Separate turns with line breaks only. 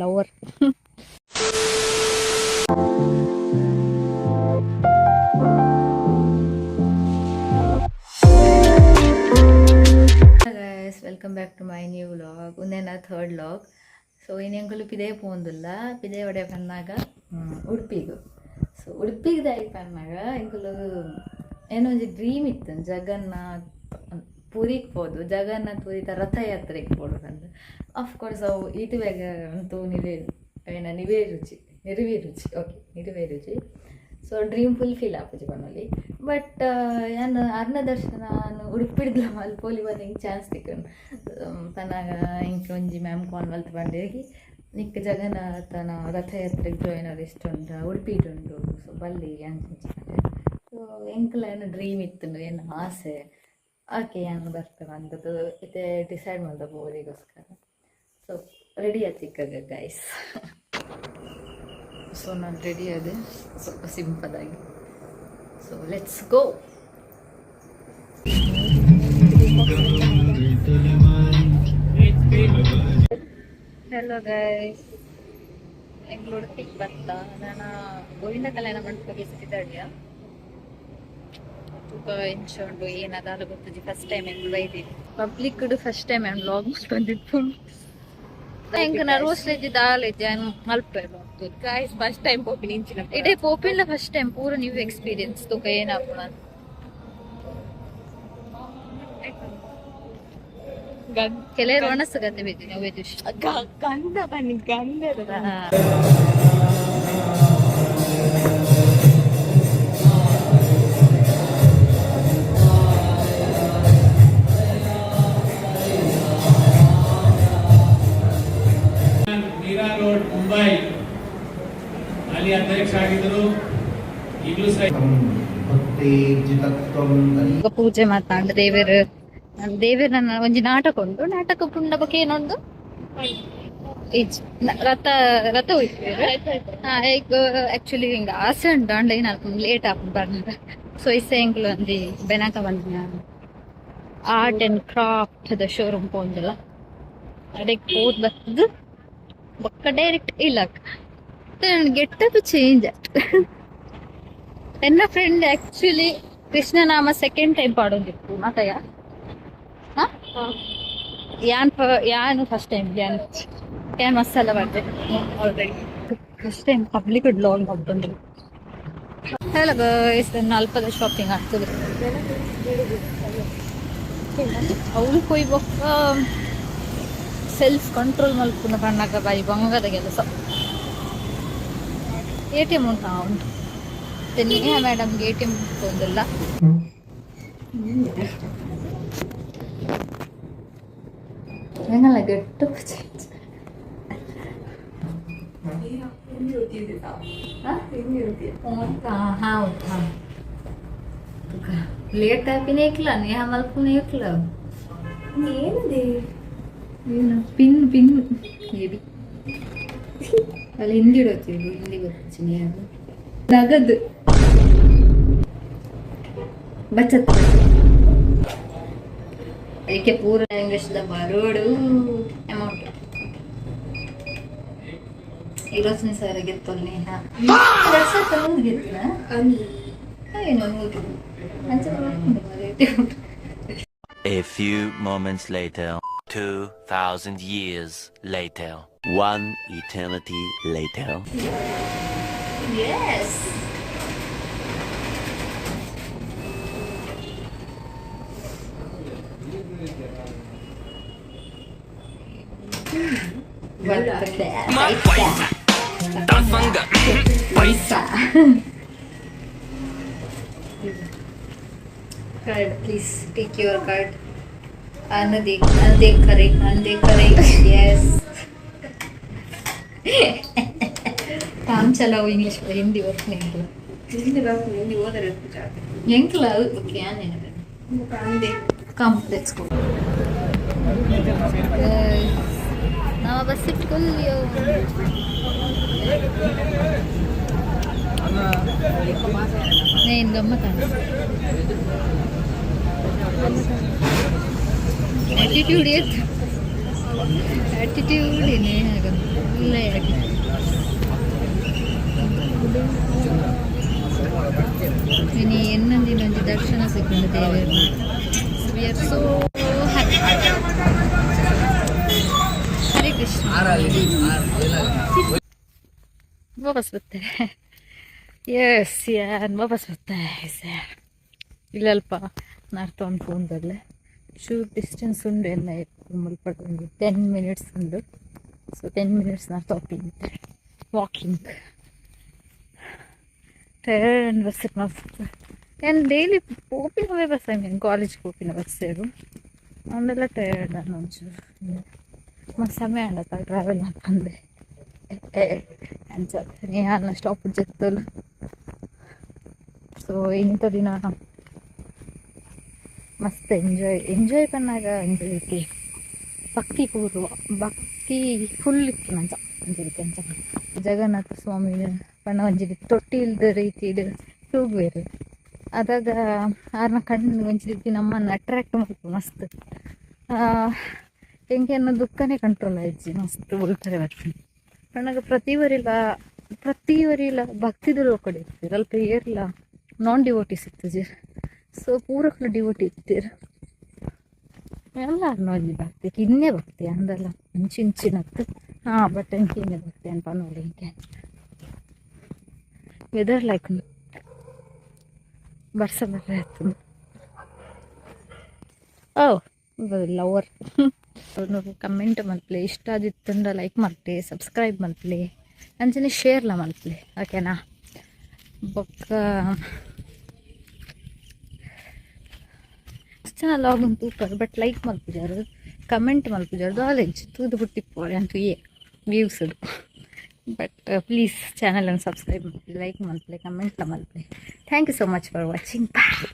Lover. Welcome back to my new vlog. ಒಂದೇನ third vlog. So ಇನ್ನೆಂಕಲು ಪಿದೇ ಪೋಂದಿಲ್ಲ, ಪಿದೇ ಒಡೆ ಪನ್ನಾಗ ಉಡುಪಿಗೆ. ಸೊ ಉಡುಪಿಗೆ ದಾಯಿ ಪನ್ನಾಗ ಎಂಕಲು ಏನೋ ಒಂದು ಡ್ರೀಮ್ ಇತ್ತು, ಜಗನ್ನಾಥ್ ಪುರಿಗೆ ಹೋದು, ಜಗನ್ನಾಥ್ ಪುರಿತ ರಥಯಾತ್ರೆಗೆ ಹೋಗೋದು ಅಂತ. ಆಫ್ಕೋರ್ಸ್ ಅವು ಬೇಗ ಅಂತೂ ನೆರವೇರುಚಿ. ಸೊ ಡ್ರೀಮ್ ಫುಲ್ಫಿಲ್ ಆಪುಜಿ ಬಣ್ಣಲ್ಲಿ. ಬಟ್ ನಾನು ಅರ್ಣ ದರ್ಶನ ಉಡುಪಿಡ್ಲ ಮಲ್ಪೋಲಿ ಬಂದು ಹಿಂಗೆ ಚಾನ್ಸ್ ತಿಕ್ಕೊಂಡು ಪನ್ನಾಗ ಹಿಂಗೆ ಒಂಜಿ ಮ್ಯಾಮ್ ಕಾಲ್ ಮಲ್ತು ಬಂದಿಗೆ ನಿಕ್ಕ ಜಗನ್ನಾಥನ ರಥಯಾತ್ರೆಗೆ ಜಾಯ್ನ್ ಆದ ಇಷ್ಟುಂಟು ಉಡುಪಿಟುಂಟು. ಸೊ ಬಲ್ಲಿ ಅಂಚಿಂಚಿಕೊಂಡೆ. ಸೊ ಎಂಕಲ ಏನೋ ಡ್ರೀಮ್ ಇತ್ತು, ಏನು ಆಸೆ ಆಕೆ ಏನು ಬರ್ತವೆ ಅಂಥದ್ದು ಮತ್ತೆ ಡಿಸೈಡ್ ಮಾಡ್ದೆ ಬೋರಿಗೋಸ್ಕರ. ಸೊ ರೆಡಿ ಆಚಿಕ್ಕಾಗ ಗೈಸ್. ಸೊ ನಾನು ರೆಡಿ ಆದೆ ಸ್ವಲ್ಪ ಸಿಂಪಲಾಗಿ. So let's go. Hello guys, ಎಂಗ್ಳು ಉಡುಪಿಗೆ ಬಂತ. ನಾನು ಗೋವಿಂದ ಕಲ್ಯಾಣ ಮಂಟಪಕ್ಕೆ ಸಿಕ್ಕಿದ್ದಾಡಿಯ ಇಂಚೊಂಡು ಏನದಾಲ ಗೊತ್ತಜಿ. ಫಸ್ಟ್ ಟೈಮ್ ಹೆಂಗ್ ಬೈದೀನಿ ಪಬ್ಲಿಕ್ ಫಸ್ಟ್ ಟೈಮ್ ಏನು ವ್ಲಾಗ್ ಮಾಡ್ಕೊಂಡಿದ್ದು. ಹೆಂಗ ನರ್ವಸ್ ಇದ್ದಿದ್ದ ಆಲೈತಿ ಮಲ್ಪೆಲ್ಲ ಗಾಯ್ಸ್. ಫಸ್ಟ್ ಟೈಮ್ ಪೋಪಿನ ಇಂಚಿನ ಇಡೇ ಪೋಪಿಲ್ಲ ಫಸ್ಟ್ ಟೈಮ್ ಪೂರ ನ್ಯೂ ಎಕ್ಸ್ಪೀರಿಯನ್ಸ್ ತುಕ ಏನಾಪ ಕೆಲವರು ಒಣಸಗತ್ತೆ ಬೇತಿ ನಾವು ಗಂಧ ಬನ್ನಿ ಗಂಧದ
ಮುಂಬೈ ಅಲ್ಲಿ ಅಧ್ಯಕ್ಷ ಆಗಿದ್ದರು. ಈಗಲೂ
ಪೂಜೆ ಮಾತಾಡ ದೇವರ ಒಂಜಿ ನಾಟಕ ಉಂಟು. ನಾಟಕ ಪುಂಡ ಬಗ್ಗೆ ಏನೊಂದು ರಥ ಹೋಯ್ತು. ಆಕ್ಚುಲಿ ಹಿಂಗ ಆಸೆ ಉಂಟು ಅಂಡ ಏನಾಲ್ಕು ಲೇಟ್ ಆಗ ಬಂದ. ಸೊ ಇಸೆ ಎಂಕ್ಲು ಒಂದಿ ಬೆನಾಕ ಬಂದ ಆರ್ಟ್ ಅಂಡ್ ಕ್ರಾಫ್ಟ್ ದ ಶೋರೂಮ್ ಪೋಂದಿಲ್ಲ ಅಡಕ್ಕೆ ಹೋದ್ ಬರ್ತದು ಬೊಕ್ಕ ಡೈರೆಕ್ಟ್ ಇಲ್ಲ ಗೆಟ್ಟದು ಚೇಂಜ್. ಎನ್ನ ಫ್ರೆಂಡ್ ಆಕ್ಚುಲಿ ಕೃಷ್ಣನಾಮ ಸೆಕೆಂಡ್ ಟೈಮ್ ಪಾಡೋದಿತ್ತು ಮಾತಯ್ಯ. ಯಾನು ಫಸ್ಟ್ ಟೈಮ್ ಯಾನ್ ಮಸಾಲ ಬರ್ದೆ already first time public blog ಮಾಡ್ಬಂದ್ರು. ಹೇಳ ಗೈಸ್, ಅಲ್ಪದ ಶಾಪಿಂಗ್ ಆಗ್ತದೆ. ಅವಳು ಕೊಯ್ ಬೊಕ್ಕ ಸೆಲ್ಫ್ ಕಂಟ್ರೋಲ್ ಮಲ್ಪುನ ಕಣ್ಣಾಗ ಬಾಯಿ ಬಂಗದ ಕೆಲಸ. ATM ಉಂಟು ಉಂಟು ನೇಹಾ ಮೇಡಮ್ಗೆ ATM ಒಂದಿಲ್ಲ. ಏನಲ್ಲ ಗಟ್ಟು ಹೌದಾ ಲೇಟ್ ಆಪಿನೇ ಇಕ್ಲ ನೇಹಾ ಮಲ್ಪುನೇ ಇಕ್ಲ ಏನಿದೆ ಏನು ಪಿನ್ ಮೇಬಿ ಅಲ್ಲಿ ಹಿಂದಿ ಗೊತ್ತಿದ್ದು ಹಿಂದಿ ಗೊತ್ತಿನಿ ಅದು ನಗದು ಬಚತ್ ಅದಕ್ಕೆ ಪೂರ ಇಂಗ್ಲಿಷ್ದ ಬರೋಡು ಅಮೌಂಟ್ 20,000 ಗೆತ್ತಲ್ಲ ನೇಹಾ. ಗೆತ್ತಲ ಏನೋ
A few moments later, 2,000 years later, one eternity later.
Yes. Card, please take your card. देख करे yes. काम चलाओ इंग्लिश में हिंदी वर्क नहीं हिंदी ओदर ಎಂಕಲ क्या नहीं come let's go. ನಾವು ಬಸ್ ಇಟ್ಕೊಳ್ಳಿಯೋ నేను గమ్మతాను attitude ಆಟಿಟ್ಯೂಡ್ ಏನೇ ಆಗಲ್ಲ ಒಳ್ಳೆ ಇನಿ ಎನ್ನೊಂದಿನೊಂದು ದರ್ಶನ ಸಿಕ್ಕೊಂಡು ದೇವರನ್ನ we are so happy. Hare Krishna. ವಾಪಸ್ ಬರ್ತಾರೆ. ಎಸ್ ಯಾರು ವಾಪಸ್ ಬರ್ತಾರೆ ಸರ್. ಇಲ್ಲಲ್ಪ ನರ್ತೊಂದು ಫೋನ್ದಲ್ಲೇ ಶೂಟ್ ಡಿಸ್ಟೆನ್ಸ್ ಉಂಡು ಎನ್ನ ಮುಲ್ಪಟ್ಟು ಒಂದು 10 minutes ಉಂಡು. ಸೊ 10 minutes ನರ್ತೊಪ್ಪಿಂತೆ ವಾಕಿಂಗ್ ಟಯರ್ಡ್ ಅಂಡ್ ಬಸ್ ಮಸ್ತ್. ನಾನು ಡೈಲಿ ಪೋಪಿನವೇ ಬಸ್ ನಾನು ಕಾಲೇಜ್ಗೆ ಹೋಪಿನ ಬಸ್ಸೇರು ಅವನ್ನೆಲ್ಲ ಟಯರ್ಡ್ ನಾನು ಒಂಚೂರು ಮತ್ತು ಸಮಯ ಅಂಡತ್ತ ಟ್ರಾವೆಲ್ ಅಂತಂದೆ ಅನ್ಸತ್ತೆ ನಾನು ಸ್ಟಾಪ್ ಜತ್ತಲು. ಸೊ ಇಂಥ ದಿನ ಮಸ್ತ್ ಎಂಜಾಯ್ ಪನ್ನಾಗ ಅಂಜಲಿಕ್ಕೆ ಭಕ್ತಿ ಪೂರ್ವ ಭಕ್ತಿ ಫುಲ್ ಇತ್ತು ನಂಚ ಅಂಜಲಿಕ್ಕೆ ಅಂಚ ಜಗನ್ನಾಥ ಸ್ವಾಮಿ ಪಣ್ಣ ಒಂಜಿ ತೊಟ್ಟಿ ಇಲ್ದ ರೀತಿ ತೂಗುವೇರು ಅದಾಗ ಆರ್ನ ಕಣ್ಣು ಒಂಚಿ ರೀತಿ ನಮ್ಮನ್ನು ಅಟ್ರಾಕ್ಟ್ ಮಾಡ್ತು ಮಸ್ತ್. ಹೆಂಗೆ ಅನ್ನೋ ದುಃಖನೇ ಕಂಟ್ರೋಲ್ ಆಯ್ತು ಮಸ್ತ್ ಉಳ್ತಾರೆ ಬರ್ತೀನಿ ಪಣ್ಣಗ ಪ್ರತಿವರಿಲ್ಲ ಭಕ್ತಿದು ಕಡೆ ಇರ್ತೀರ ಅಲ್ಪ ಏರ್ಲ ನಾನ್ ಡಿವೋಟೀಸ್ ಇತ್ತು ಸೊ ಪೂರಕ್ಲು ಡಿವೋಟಿ ಇರ್ತೀರ ಎಲ್ಲಾರು ನೋಡಿ ಭಕ್ತಿ ಇನ್ನೇ ಭಕ್ತಿ ಅಂದಲ್ಲ ಇಂಚಿನತ್ತು ಬಟ್ ಇಂಕಿನ್ನೇ ಭಕ್ತಿ ಅನ್ಪ ನೋಡಿ ಹಿಂಗೆ ವೆದರ್ ಲೈಕ್ ಬರ್ಸ ಬರ್ರೆ ಆಯ್ತು. ಲವರ್ ಕಮೆಂಟ್ ಮಲ್ಪಲೆ ಇಷ್ಟ ಆದಿತ್ತಂದ್ರೆ ಲೈಕ್ ಮಾಡ್ಲಿ ಸಬ್ಸ್ಕ್ರೈಬ್ ಮಲ್ಪಲೆ ಅಂಚನೆ ಶೇರ್ಲ ಮಲ್ಪಲೆ ಓಕೆನಾ. ಬೊಕ್ಕ ಚೆನ್ನಾಗಿ ಲಾಗಿನ್ ತೂಪರ್ ಬಟ್ ಲೈಕ್ ಮಲ್ಪಿಜಾರು ಕಮೆಂಟ್ ಮಲ್ಪಿಜಾರ್ದು ಆಲೆಂಚ್ ತೂದು ಬಿಟ್ಟಿಪ್ಪೋರೆ ಅಂತೂ ವ್ಯೂಸ್ ಅದು. ಬಟ್ ಪ್ಲೀಸ್ ಚಾನಲನ್ನು ಸಬ್ಸ್ಕ್ರೈಬ್ ಮಲ್ಪಲೆ ಲೈಕ್ ಮಲ್ಪಲೆ ಕಮೆಂಟ್ಲ ಮಲ್ಪಲೆ. Thank you so much for watching. Bye.